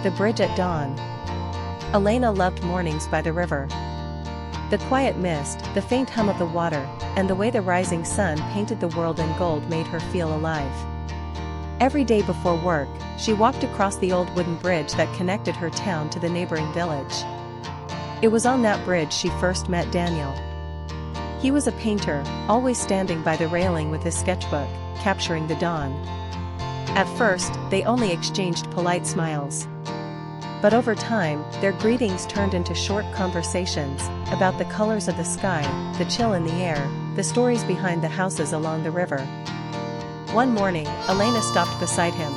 The Bridge at Dawn. Elena loved mornings by the river. The quiet mist, the faint hum of the water, and the way the rising sun painted the world in gold made her feel alive. Every day before work, she walked across the old wooden bridge that connected her town to the neighboring village. It was on that bridge she first met Daniel. He was a painter, always standing by the railing with his sketchbook, capturing the dawn. At first, they only exchanged polite smiles. But over time, their greetings turned into short conversations about the colors of the sky, the chill in the air, the stories behind the houses along the river. One morning, Elena stopped beside him.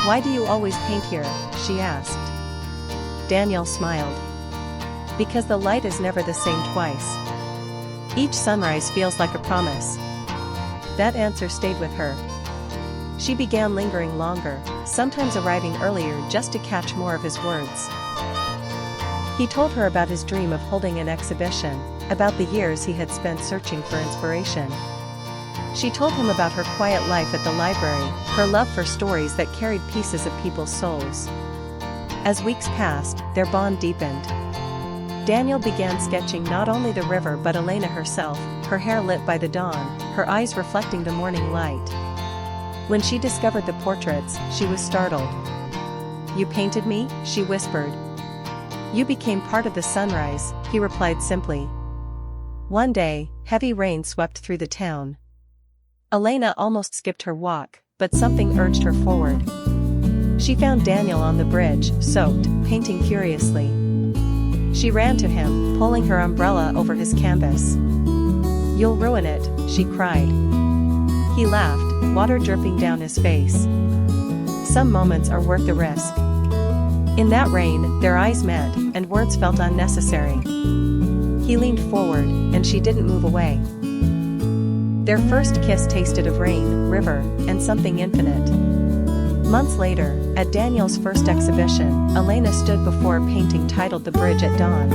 "Why do you always paint here?" she asked. Daniel smiled. "Because the light is never the same twice. Each sunrise feels like a promise." That answer stayed with her. She began lingering longer, sometimes arriving earlier just to catch more of his words. He told her about his dream of holding an exhibition, about the years he had spent searching for inspiration. She told him about her quiet life at the library, her love for stories that carried pieces of people's souls. As weeks passed, their bond deepened. Daniel began sketching not only the river but Elena herself, her hair lit by the dawn, her eyes reflecting the morning light. When she discovered the portraits, she was startled. "You painted me?" she whispered. "You became part of the sunrise," he replied simply. One day, heavy rain swept through the town. Elena almost skipped her walk, but something urged her forward. She found Daniel on the bridge, soaked, painting furiously. She ran to him, pulling her umbrella over his canvas. "You'll ruin it," she cried. He laughed, water dripping down his face. Some moments are worth the risk. In that rain, their eyes met, and words felt unnecessary. He leaned forward, and she didn't move away. Their first kiss tasted of rain, river, and something infinite. Months later, at Daniel's first exhibition, Elena stood before a painting titled The Bridge at Dawn.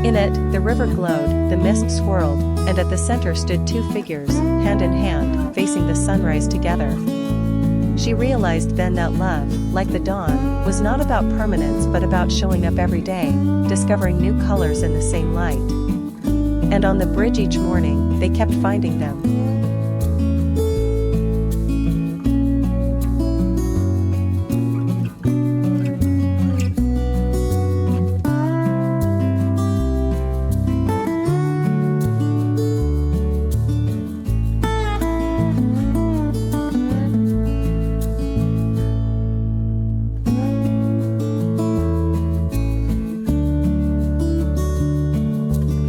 In it, the river glowed, the mist swirled, and at the center stood two figures, hand in hand, facing the sunrise together. She realized then that love, like the dawn, was not about permanence but about showing up every day, discovering new colors in the same light. And on the bridge each morning, they kept finding them.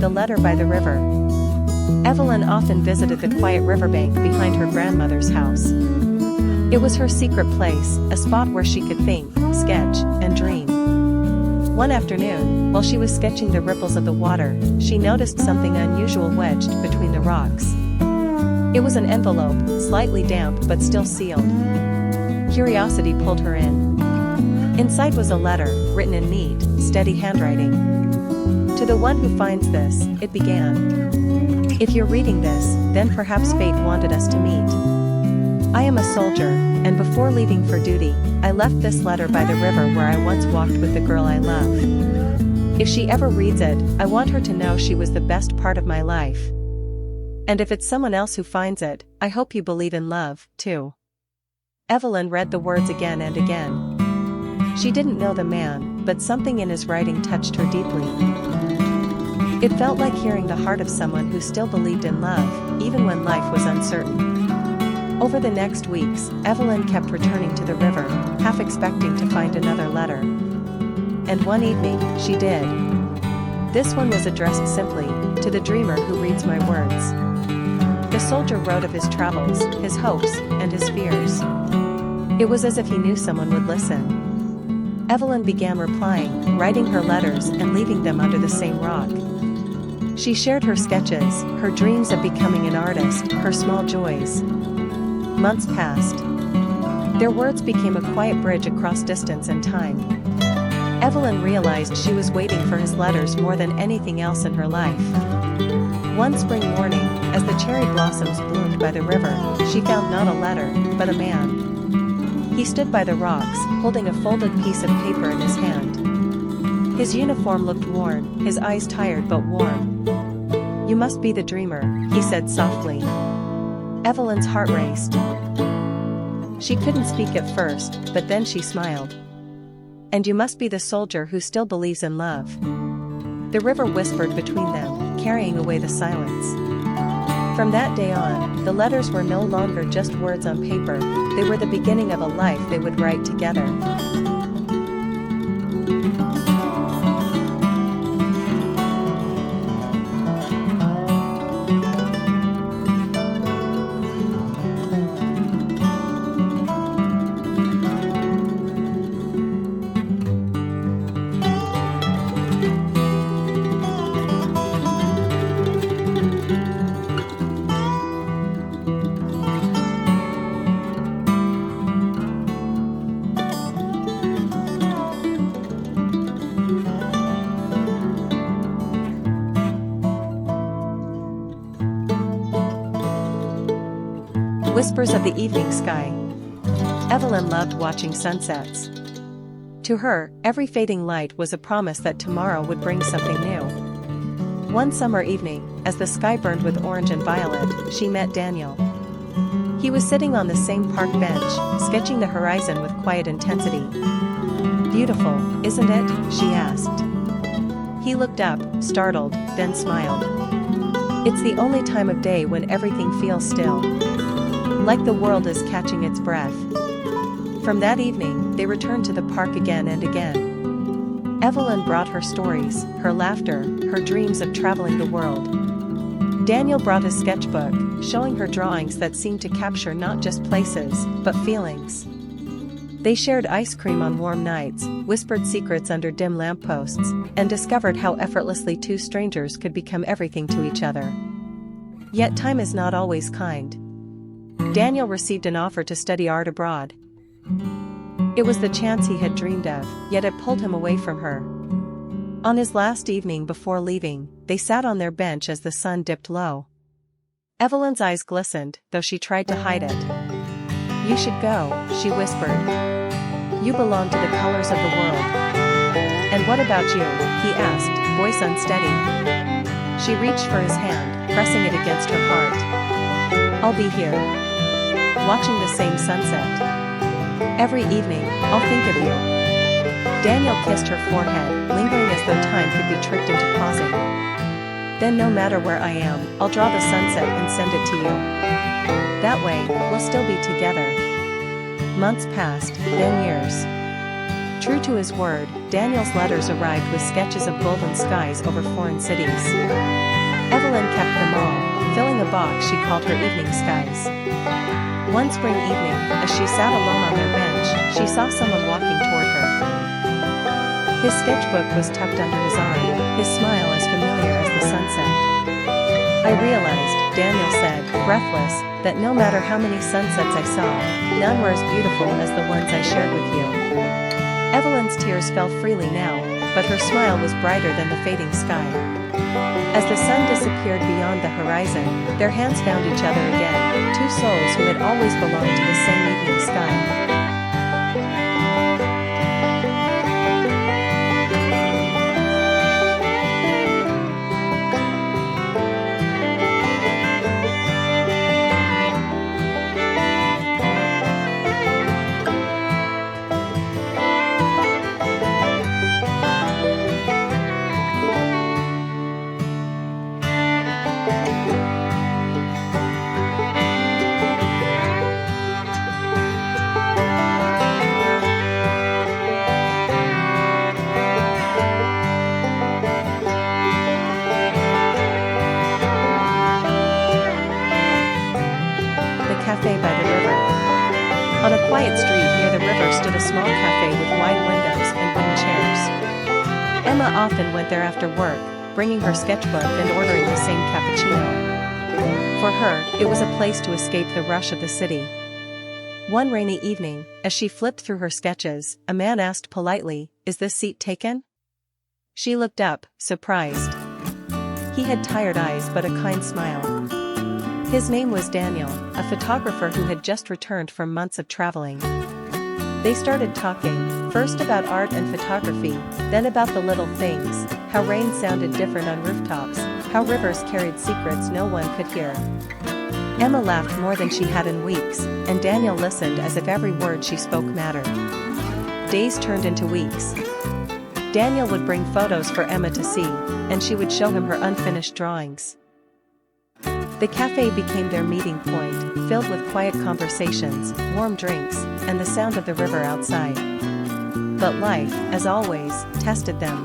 The letter by the river. Evelyn often visited the quiet riverbank behind her grandmother's house. It was her secret place, a spot where she could think, sketch, and dream. One afternoon, while she was sketching the ripples of the water, she noticed something unusual wedged between the rocks. It was an envelope, slightly damp but still sealed. Curiosity pulled her in. Inside was a letter, written in neat, steady handwriting. "To the one who finds this," it began. "If you're reading this, then perhaps fate wanted us to meet. I am a soldier, and before leaving for duty, I left this letter by the river where I once walked with the girl I love. If she ever reads it, I want her to know she was the best part of my life. And if it's someone else who finds it, I hope you believe in love, too." Evelyn read the words again and again. She didn't know the man, but something in his writing touched her deeply. It felt like hearing the heart of someone who still believed in love, even when life was uncertain. Over the next weeks, Evelyn kept returning to the river, half expecting to find another letter. And one evening, she did. This one was addressed simply, "To the dreamer who reads my words." The soldier wrote of his travels, his hopes, and his fears. It was as if he knew someone would listen. Evelyn began replying, writing her letters and leaving them under the same rock. She shared her sketches, her dreams of becoming an artist, her small joys. Months passed. Their words became a quiet bridge across distance and time. Evelyn realized she was waiting for his letters more than anything else in her life. One spring morning, as the cherry blossoms bloomed by the river, she found not a letter, but a man. He stood by the rocks, holding a folded piece of paper in his hand. His uniform looked worn, his eyes tired but warm. "You must be the dreamer," he said softly. Evelyn's heart raced. She couldn't speak at first, but then she smiled. "And you must be the soldier who still believes in love." The river whispered between them, carrying away the silence. From that day on, the letters were no longer just words on paper, they were the beginning of a life they would write together. Whispers of the evening sky. Evelyn loved watching sunsets. To her, every fading light was a promise that tomorrow would bring something new. One summer evening, as the sky burned with orange and violet, she met Daniel. He was sitting on the same park bench, sketching the horizon with quiet intensity. "Beautiful, isn't it?" she asked. He looked up, startled, then smiled. "It's the only time of day when everything feels still. Like the world is catching its breath." From that evening, they returned to the park again and again. Evelyn brought her stories, her laughter, her dreams of traveling the world. Daniel brought his sketchbook, showing her drawings that seemed to capture not just places, but feelings. They shared ice cream on warm nights, whispered secrets under dim lampposts, and discovered how effortlessly two strangers could become everything to each other. Yet time is not always kind. Daniel received an offer to study art abroad. It was the chance he had dreamed of, yet it pulled him away from her. On his last evening before leaving, they sat on their bench as the sun dipped low. Evelyn's eyes glistened, though she tried to hide it. "You should go," she whispered. "You belong to the colors of the world." "And what about you?" he asked, voice unsteady. She reached for his hand, pressing it against her heart. "I'll be here, watching the same sunset. Every evening, I'll think of you." Daniel kissed her forehead, lingering as though time could be tricked into pausing. "Then no matter where I am, I'll draw the sunset and send it to you. That way, we'll still be together." Months passed, then years. True to his word, Daniel's letters arrived with sketches of golden skies over foreign cities. Evelyn kept them all, filling a box she called her evening skies. One spring evening, as she sat alone on their bench, she saw someone walking toward her. His sketchbook was tucked under his arm, his smile as familiar as the sunset. "I realized," Daniel said, breathless, "that no matter how many sunsets I saw, none were as beautiful as the ones I shared with you." Evelyn's tears fell freely now, but her smile was brighter than the fading sky. As the sun disappeared beyond the horizon, their hands found each other again, two souls who had always belonged to the same evening sky. Cafe by the river. On a quiet street near the river stood a small cafe with wide windows and wooden chairs. Emma often went there after work, bringing her sketchbook and ordering the same cappuccino. For her, it was a place to escape the rush of the city. One rainy evening, as she flipped through her sketches, a man asked politely, "Is this seat taken?" She looked up, surprised. He had tired eyes but a kind smile. His name was Daniel, a photographer who had just returned from months of traveling. They started talking, first about art and photography, then about the little things, how rain sounded different on rooftops, how rivers carried secrets no one could hear. Emma laughed more than she had in weeks, and Daniel listened as if every word she spoke mattered. Days turned into weeks. Daniel would bring photos for Emma to see, and she would show him her unfinished drawings. The cafe became their meeting point, filled with quiet conversations, warm drinks, and the sound of the river outside. But life, as always, tested them.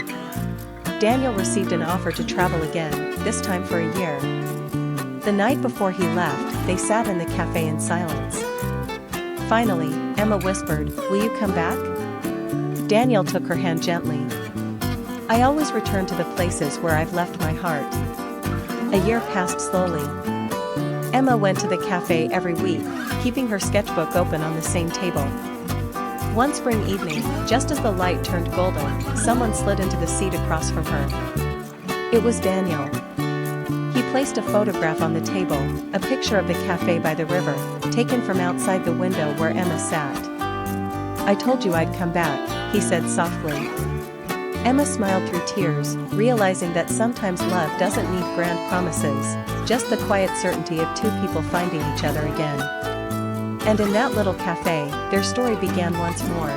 Daniel received an offer to travel again, this time for a year. The night before he left, they sat in the cafe in silence. Finally, Emma whispered, "Will you come back?" Daniel took her hand gently. "I always return to the places where I've left my heart." A year passed slowly. Emma went to the cafe every week, keeping her sketchbook open on the same table. One spring evening, just as the light turned golden, someone slid into the seat across from her. It was Daniel. He placed a photograph on the table, a picture of the cafe by the river, taken from outside the window where Emma sat. "I told you I'd come back," he said softly. Emma smiled through tears, realizing that sometimes love doesn't need grand promises, just the quiet certainty of two people finding each other again. And in that little cafe, their story began once more.